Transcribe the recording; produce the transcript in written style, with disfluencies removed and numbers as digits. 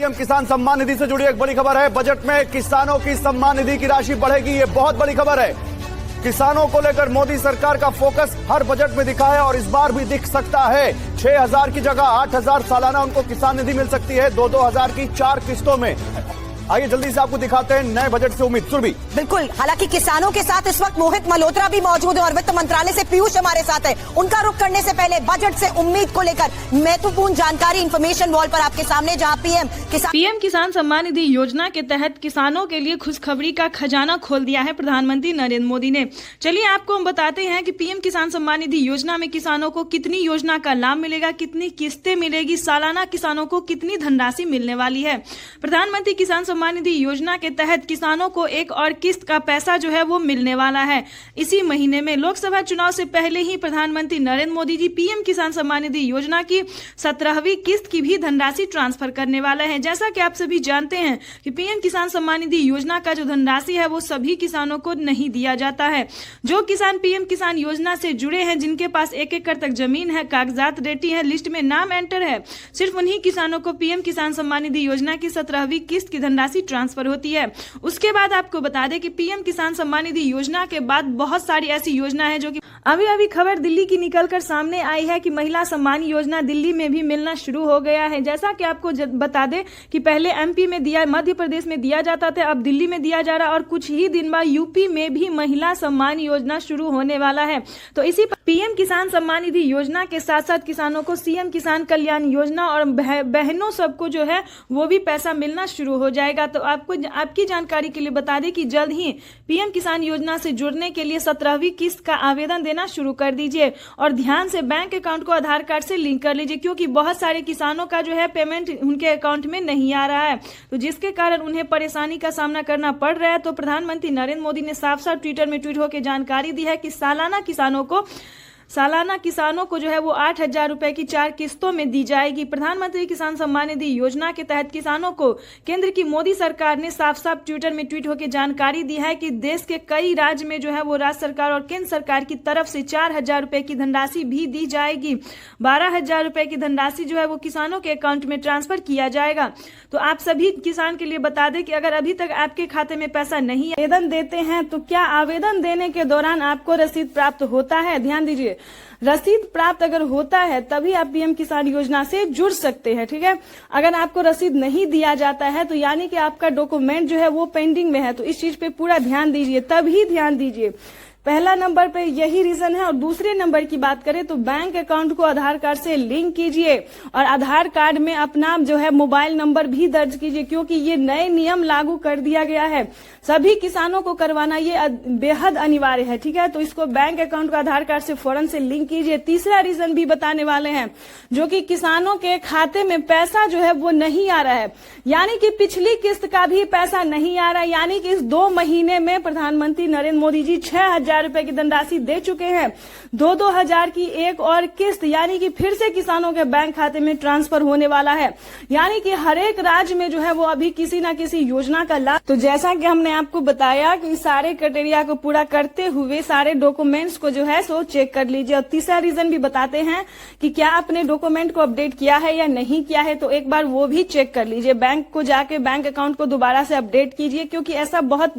PM किसान सम्मान निधि से जुड़ी एक बड़ी खबर है। बजट में किसानों की सम्मान निधि की राशि बढ़ेगी, ये बहुत बड़ी खबर है। किसानों को लेकर मोदी सरकार का फोकस हर बजट में दिखा है और इस बार भी दिख सकता है। 6,000 की जगह 8,000 सालाना उनको किसान निधि मिल सकती है, 2-2 हजार की 4 किस्तों में। आइए जल्दी से आपको दिखाते हैं नए बजट से उम्मीद। सुरभि। बिल्कुल, हालांकि किसानों के साथ इस वक्त मोहित मल्होत्रा भी मौजूद है और वित्त मंत्रालय से पीयूष हमारे साथ है। उनका रुख करने से पहले बजट से उम्मीद को लेकर महत्वपूर्ण जानकारी इंफॉर्मेशन वॉल पर आपके सामने, जहां पीएम किसान सम्मान निधि योजना के तहत किसानों के लिए खुशखबरी का खजाना खोल दिया है प्रधानमंत्री नरेंद्र मोदी ने। चलिए आपको हम बताते हैं कि पीएम किसान सम्मान निधि योजना में किसानों को कितनी योजना का लाभ मिलेगा, कितनी किस्तें मिलेगी, सालाना किसानों को कितनी धनराशि मिलने वाली है। प्रधानमंत्री किसान सम्मान निधि योजना के तहत किसानों को एक और किस्त का पैसा जो है वो मिलने वाला है। इसी महीने में लोकसभा चुनाव से पहले ही प्रधानमंत्री नरेंद्र मोदी जी पीएम किसान सम्मान निधि योजना की 17वीं किस्त की भी धनराशि ट्रांसफर करने वाला है। जैसा कि आप सभी जानते हैं कि पीएम किसान सम्मान निधि योजना का जो धनराशि है वो सभी किसानों को नहीं दिया जाता है। जो किसान पीएम किसान योजना से जुड़े हैं, जिनके पास 1 एकड़ तक जमीन है, कागजात रेडी है, लिस्ट में नाम एंटर है, सिर्फ उन्हीं किसानों को पीएम किसान सम्मान निधि योजना की 17वीं किस्त की धनराशि ट्रांसफर होती है। उसके बाद आपको बता दें कि पीएम किसान सम्मान निधि योजना के बाद बहुत सारी ऐसी योजना है जो कि अभी खबर दिल्ली की निकलकर सामने आई है कि महिला सम्मान योजना दिल्ली में भी मिलना शुरू हो गया है। जैसा कि आपको बता दें कि पहले एमपी में दिया, मध्य प्रदेश में दिया जाता था, अब दिल्ली में दिया जा रहा है और कुछ ही दिन बाद यूपी में भी महिला सम्मान योजना शुरू होने वाला है। तो इसी पीएम किसान सम्मान निधि योजना के साथ साथ किसानों को सीएम किसान कल्याण योजना और बहनों सबको जो है वो भी पैसा मिलना शुरू हो जाएगा। तो आपकी जानकारी के लिए बता दें कि जल्द ही पीएम किसान योजना से जुड़ने के लिए 17वीं किस्त का आवेदन देना शुरू कर दीजिए और ध्यान से बैंक अकाउंट को आधार कार्ड से लिंक कर लीजिए, क्योंकि बहुत सारे किसानों का जो है पेमेंट उनके अकाउंट में नहीं आ रहा है, तो जिसके कारण उन्हें परेशानी का सामना करना पड़ रहा है। तो प्रधानमंत्री नरेंद्र मोदी ने साफ साफ ट्विटर में ट्वीट होकर जानकारी दी है कि सालाना किसानों को जो है वो 8,000 रुपए की 4 किस्तों में दी जाएगी। प्रधानमंत्री किसान सम्मान निधि योजना के तहत किसानों को केंद्र की मोदी सरकार ने साफ साफ ट्विटर में ट्वीट होकर जानकारी दी है कि देश के कई राज्य में जो है वो राज्य सरकार और केंद्र सरकार की तरफ से 4,000 रुपए की धनराशि भी दी जाएगी। 12,000 रुपए की धनराशि जो है वो किसानों के अकाउंट में ट्रांसफर किया जाएगा। तो आप सभी किसान के लिए बता दें कि अगर अभी तक आपके खाते में पैसा नहीं आवेदन देते हैं तो क्या आवेदन देने के दौरान आपको रसीद प्राप्त होता है? ध्यान दीजिए, रसीद प्राप्त अगर होता है तभी आप पीएम किसान योजना से जुड़ सकते हैं, ठीक है। अगर आपको रसीद नहीं दिया जाता है तो यानी कि आपका डॉक्यूमेंट जो है वो पेंडिंग में है। तो इस चीज पे पूरा ध्यान दीजिए, तभी ध्यान दीजिए। पहला नंबर पे यही रीजन है। और दूसरे नंबर की बात करें तो बैंक अकाउंट को आधार कार्ड से लिंक कीजिए और आधार कार्ड में अपना जो है मोबाइल नंबर भी दर्ज कीजिए, क्योंकि ये नए नियम लागू कर दिया गया है। सभी किसानों को करवाना ये बेहद अनिवार्य है, ठीक है। तो इसको बैंक अकाउंट को आधार कार्ड से फौरन से लिंक कीजिए। तीसरा रीजन भी बताने वाले हैं, जो कि किसानों के खाते में पैसा जो है वो नहीं आ रहा है, यानी कि पिछली किस्त का भी पैसा नहीं आ रहा है। यानी कि इस 2 महीने में प्रधानमंत्री नरेंद्र मोदी जी 6,000 रुपए की धनराशि दे चुके हैं। 2-2 हजार की एक और किस्त यानी कि फिर से किसानों के बैंक खाते में ट्रांसफर होने वाला है। यानी कि हर एक राज्य में जो है वो अभी किसी ना किसी योजना का लाभ। तो जैसा कि हमने आपको बताया कि सारे क्राइटेरिया को पूरा करते हुए सारे डॉक्यूमेंट्स को जो है सो चेक कर लीजिए। और तीसरा रीजन भी बताते हैं कि क्या आपने डॉक्यूमेंट को अपडेट किया है या नहीं किया है, तो एक बार वो भी चेक कर लीजिए। बैंक को जाके बैंक अकाउंट को दोबारा से अपडेट कीजिए, क्योंकि ऐसा बहुत